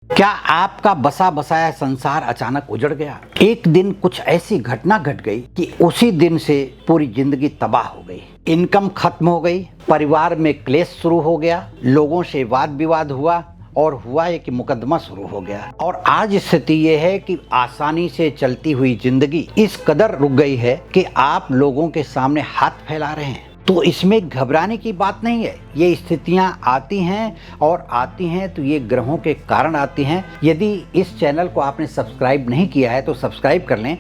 क्या आपका बसा बसाया संसार अचानक उजड़ गया? एक दिन कुछ ऐसी घटना घट गई कि उसी दिन से पूरी जिंदगी तबाह हो गई। इनकम खत्म हो गई, परिवार में क्लेश शुरू हो गया, लोगों से वाद विवाद हुआ और हुआ है कि मुकदमा शुरू हो गया। और आज स्थिति ये है कि आसानी से चलती हुई जिंदगी इस कदर रुक गई है कि आप लोगों के सामने हाथ फैला रहे हैं। तो इसमें घबराने की बात नहीं है। ये स्थितियां आती हैं और आती हैं तो ये ग्रहों के कारण आती हैं। यदि इस चैनल को आपने सब्सक्राइब नहीं किया है तो सब्सक्राइब कर लें।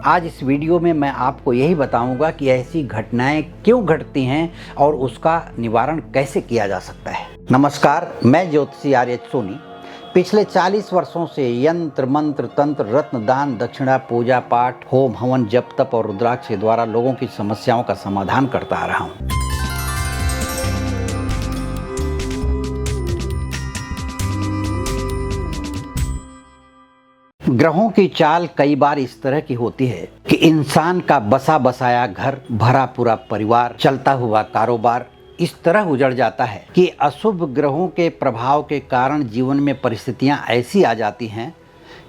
आज इस वीडियो में मैं आपको यही बताऊंगा कि ऐसी घटनाएं क्यों घटती हैं और उसका निवारण कैसे किया जा सकता है। नमस्कार, मैं ज्योतिषी आर्यच सोनी पिछले 40 वर्षों से यंत्र मंत्र तंत्र रत्न दान दक्षिणा पूजा पाठ होम हवन जप तप और रुद्राक्ष के द्वारा लोगों की समस्याओं का समाधान करता आ रहा हूँ। ग्रहों की चाल कई बार इस तरह की होती है कि इंसान का बसा बसाया घर, भरा पूरा परिवार, चलता हुआ कारोबार इस तरह उजड़ जाता है कि अशुभ ग्रहों के प्रभाव के कारण जीवन में परिस्थितियां ऐसी आ जाती हैं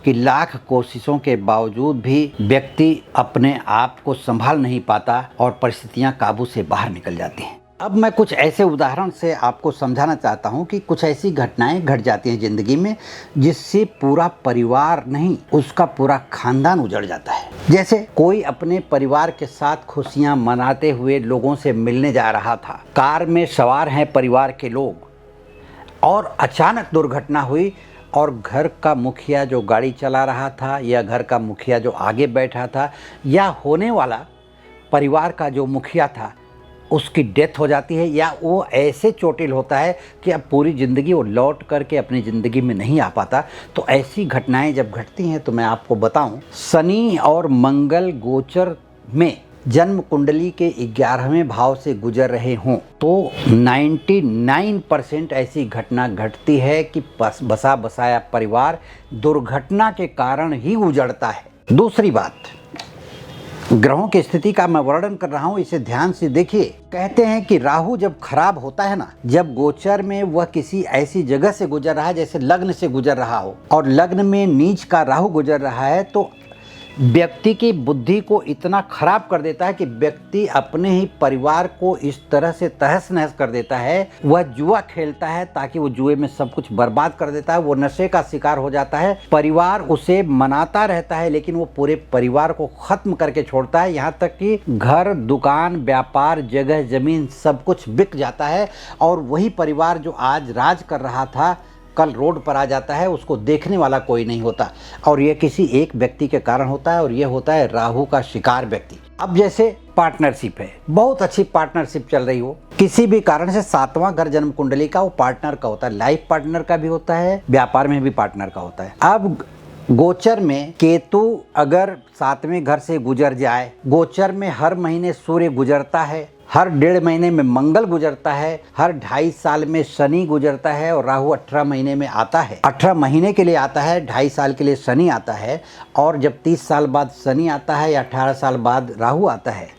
कि लाख कोशिशों के बावजूद भी व्यक्ति अपने आप को संभाल नहीं पाता और परिस्थितियां काबू से बाहर निकल जाती हैं। अब मैं कुछ ऐसे उदाहरण से आपको समझाना चाहता हूं कि कुछ ऐसी घटनाएं घट जाती हैं जिंदगी में जिससे पूरा परिवार नहीं, उसका पूरा खानदान उजड़ जाता है। जैसे कोई अपने परिवार के साथ खुशियां मनाते हुए लोगों से मिलने जा रहा था, कार में सवार हैं परिवार के लोग और अचानक दुर्घटना हुई और घर का मुखिया जो गाड़ी चला रहा था या घर का मुखिया जो आगे बैठा था या होने वाला परिवार का जो मुखिया था उसकी डेथ हो जाती है या वो ऐसे चोटिल होता है कि अब पूरी ज़िंदगी वो लौट करके अपनी ज़िंदगी में नहीं आ पाता। तो ऐसी घटनाएं जब घटती हैं तो मैं आपको बताऊं, शनि और मंगल गोचर में जन्म कुंडली के 11वें भाव से गुजर रहे हों तो 99% ऐसी घटना घटती है कि बसा बसाया परिवार दुर्घटना के कारण ही उजड़ता है। दूसरी बात, ग्रहों की स्थिति का मैं वर्णन कर रहा हूं, इसे ध्यान से देखिए। कहते हैं कि राहु जब खराब होता है ना, जब गोचर में वह किसी ऐसी जगह से गुजर रहा है जैसे लग्न से गुजर रहा हो और लग्न में नीच का राहु गुजर रहा है तो व्यक्ति की बुद्धि को इतना खराब कर देता है कि व्यक्ति अपने ही परिवार को इस तरह से तहस नहस कर देता है। वह जुआ खेलता है ताकि वो जुए में सब कुछ बर्बाद कर देता है, वो नशे का शिकार हो जाता है। परिवार उसे मनाता रहता है लेकिन वो पूरे परिवार को खत्म करके छोड़ता है, यहाँ तक कि घर दुकान व्यापार जगह जमीन सब कुछ बिक जाता है और वही परिवार जो आज राज कर रहा था कल रोड पर आ जाता है, उसको देखने वाला कोई नहीं होता। और यह किसी एक व्यक्ति के कारण होता है और यह होता है राहु का शिकार व्यक्ति। अब जैसे पार्टनरशिप है, बहुत अच्छी पार्टनरशिप चल रही हो, किसी भी कारण से 7वां घर जन्म कुंडली का वो पार्टनर का होता है, लाइफ पार्टनर का भी होता है, व्यापार में भी पार्टनर का होता है। अब गोचर में केतु अगर 7वें घर से गुजर जाए, गोचर में हर महीने सूर्य गुजरता है, हर 1.5 महीने में मंगल गुजरता है, हर 2.5 साल में शनि गुजरता है और राहु 18 महीने में आता है। 18 महीने के लिए आता है, 2.5 साल के लिए शनि आता है और जब 30 साल बाद शनि आता है या 18 साल बाद राहु आता है,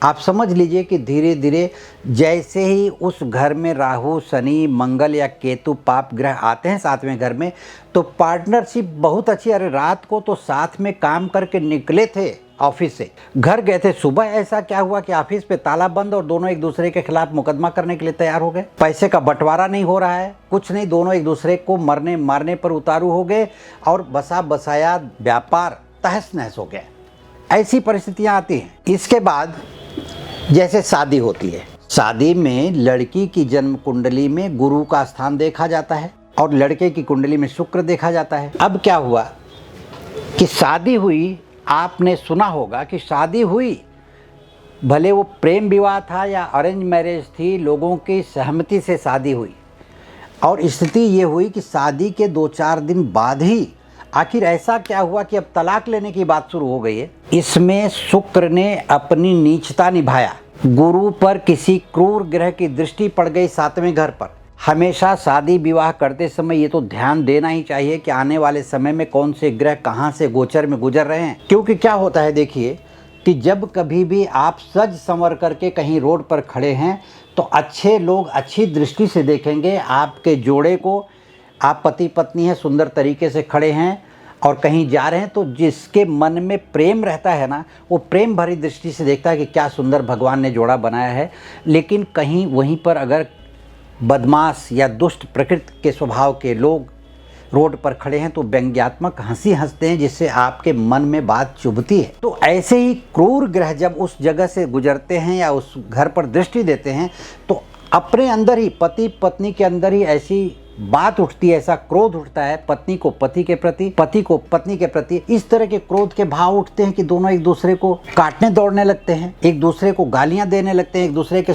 आप समझ लीजिए कि धीरे धीरे जैसे ही उस घर में राहु शनि मंगल या केतु पाप ग्रह आते हैं 7वें घर में तो पार्टनरशिप बहुत अच्छी। अरे रात को तो साथ में काम करके निकले थे ऑफिस से, घर गए थे, सुबह ऐसा क्या हुआ कि ऑफिस पे ताला बंद और दोनों एक दूसरे के खिलाफ मुकदमा करने के लिए तैयार हो गए। पैसे का बंटवारा नहीं हो रहा है, कुछ नहीं, दोनों एक दूसरे को मरने मारने पर उतारू हो गए और बसा बसाया व्यापार तहस नहस हो गया। ऐसी परिस्थितियां आती हैं। इसके बाद जैसे शादी होती है, शादी में लड़की की जन्म कुंडली में गुरु का स्थान देखा जाता है और लड़के की कुंडली में शुक्र देखा जाता है। अब क्या हुआ कि शादी हुई, आपने सुना होगा कि शादी हुई, भले वो प्रेम विवाह था या अरेंज मैरिज थी, लोगों की सहमति से शादी हुई और स्थिति ये हुई कि शादी के 2-4 दिन बाद ही आखिर ऐसा क्या हुआ कि अब तलाक लेने की बात शुरू हो गई है। इसमें शुक्र ने अपनी नीचता निभाया, गुरु पर किसी क्रूर ग्रह की दृष्टि पड़ गई 7वें घर पर। हमेशा शादी विवाह करते समय ये तो ध्यान देना ही चाहिए कि आने वाले समय में कौन से ग्रह कहाँ से गोचर में गुजर रहे हैं। क्योंकि क्या होता है देखिए कि जब कभी भी आप सज संवर करके कहीं रोड पर खड़े हैं तो अच्छे लोग अच्छी दृष्टि से देखेंगे आपके जोड़े को। आप पति पत्नी हैं, सुंदर तरीके से खड़े हैं और कहीं जा रहे हैं, तो जिसके मन में प्रेम रहता है ना, वो प्रेम भरी दृष्टि से देखता है कि क्या सुंदर भगवान ने जोड़ा बनाया है। लेकिन कहीं वहीं पर अगर बदमाश या दुष्ट प्रकृति के स्वभाव के लोग रोड पर खड़े हैं तो व्यंग्यात्मक हंसी हंसते हैं, जिससे आपके मन में बात चुभती है। तो ऐसे ही क्रूर ग्रह जब उस जगह से गुजरते हैं या उस घर पर दृष्टि देते हैं तो अपने अंदर ही, पति पत्नी के अंदर ही ऐसी बात उठती है, ऐसा क्रोध उठता है, पत्नी को पति के प्रति, पति को पत्नी के प्रति। इस तरह के क्रोध के भाव उठते हैं कि दोनों एक दूसरे को काटने दौड़ने लगते हैं, एक दूसरे को गालियां देने लगते हैं, एक दूसरे के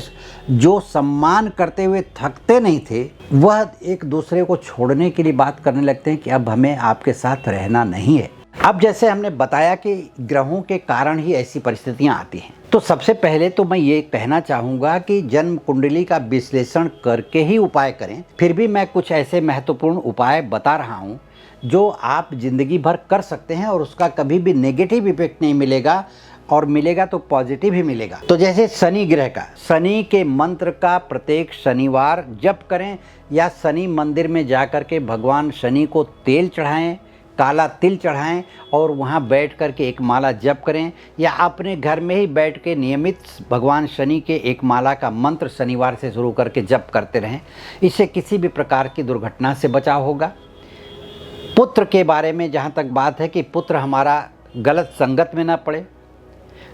जो सम्मान करते हुए थकते नहीं थे वह एक दूसरे को छोड़ने के लिए बात करने लगते हैं कि अब हमें आपके साथ रहना नहीं है। अब जैसे हमने बताया कि ग्रहों के कारण ही ऐसी परिस्थितियां आती हैं, तो सबसे पहले तो मैं ये कहना चाहूँगा कि जन्म कुंडली का विश्लेषण करके ही उपाय करें। फिर भी मैं कुछ ऐसे महत्वपूर्ण उपाय बता रहा हूँ जो आप जिंदगी भर कर सकते हैं और उसका कभी भी नेगेटिव इफेक्ट नहीं मिलेगा, और मिलेगा तो पॉजिटिव ही मिलेगा। तो जैसे शनि ग्रह का, शनि के मंत्र का प्रत्येक शनिवार जप करें या शनि मंदिर में जा कर के भगवान शनि को तेल चढ़ाएं, काला तिल चढ़ाएं और वहाँ बैठ कर के एक माला जप करें, या अपने घर में ही बैठ के नियमित भगवान शनि के एक माला का मंत्र शनिवार से शुरू करके जप करते रहें। इससे किसी भी प्रकार की दुर्घटना से बचाव होगा। पुत्र के बारे में जहाँ तक बात है कि पुत्र हमारा गलत संगत में ना पड़े,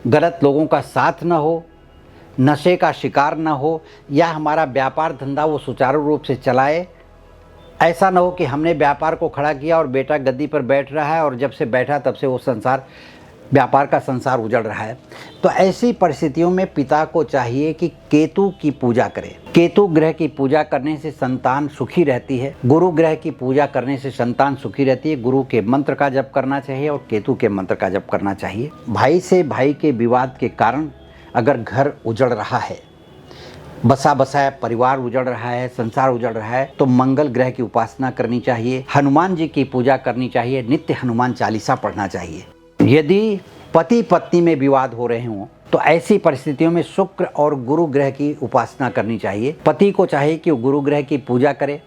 गलत लोगों का साथ न हो, नशे का शिकार न हो, या हमारा व्यापार धंधा वो सुचारू रूप से चलाए। ऐसा न हो कि हमने व्यापार को खड़ा किया और बेटा गद्दी पर बैठ रहा है और जब से बैठा तब से वो संसार, व्यापार का संसार उजड़ रहा है। तो ऐसी परिस्थितियों में पिता को चाहिए कि केतु की पूजा करें। केतु ग्रह की पूजा करने से संतान सुखी रहती है। गुरु ग्रह की पूजा करने से संतान सुखी रहती है। गुरु के मंत्र का जप करना चाहिए और केतु के मंत्र का जप करना चाहिए। भाई से भाई के विवाद के कारण अगर घर उजड़ रहा है, बसा बसाया परिवार उजड़ रहा है, संसार उजड़ रहा है, तो मंगल ग्रह की उपासना करनी चाहिए, हनुमान जी की पूजा करनी चाहिए, नित्य हनुमान चालीसा पढ़ना चाहिए। यदि पति पत्नी में विवाद हो रहे हों तो ऐसी परिस्थितियों में शुक्र और गुरु ग्रह की उपासना करनी चाहिए। पति को चाहिए कि वो गुरु ग्रह की पूजा करे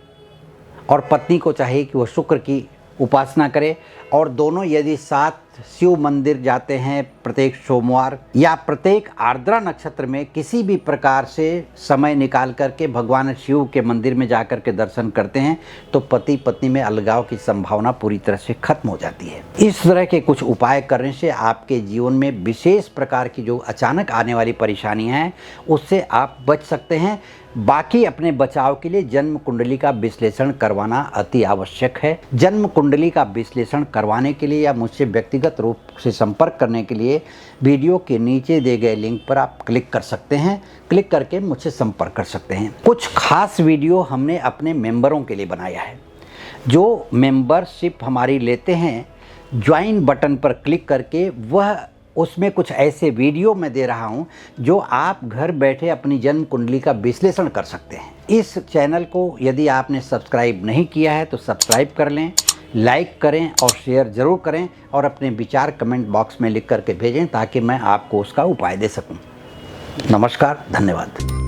और पत्नी को चाहिए कि वो शुक्र की उपासना करे। और दोनों यदि साथ शिव मंदिर जाते हैं प्रत्येक सोमवार या प्रत्येक आर्द्रा नक्षत्र में किसी भी प्रकार से समय निकाल करके भगवान शिव के मंदिर में जाकर के दर्शन करते हैं तो पति पत्नी में अलगाव की संभावना पूरी तरह से खत्म हो जाती है। इस तरह के कुछ उपाय करने से आपके जीवन में विशेष प्रकार की जो अचानक आने वाली परेशानियां हैं उससे आप बच सकते हैं। बाकी अपने बचाव के लिए जन्म कुंडली का विश्लेषण करवाना अति आवश्यक है। जन्म कुंडली का विश्लेषण करवाने के लिए या मुझसे व्यक्तिगत रूप से संपर्क करने के लिए वीडियो के नीचे दिए गए लिंक पर आप क्लिक कर सकते हैं। क्लिक करके मुझसे संपर्क कर सकते हैं। कुछ खास वीडियो हमने अपने मेंबरों के लिए बनाया है। जो मेंबरशिप हमारी लेते हैं, ज्वाइन बटन पर क्लिक करके वह उसमें कुछ ऐसे वीडियो मैं दे रहा हूं जो आप घर बैठे अपनी जन्म कुंडली का विश्लेषण कर सकते हैं। इस चैनल को यदि आपने सब्सक्राइब नहीं किया है तो सब्सक्राइब कर लें, लाइक करें और शेयर ज़रूर करें और अपने विचार कमेंट बॉक्स में लिख करके भेजें ताकि मैं आपको उसका उपाय दे सकूं। नमस्कार, धन्यवाद।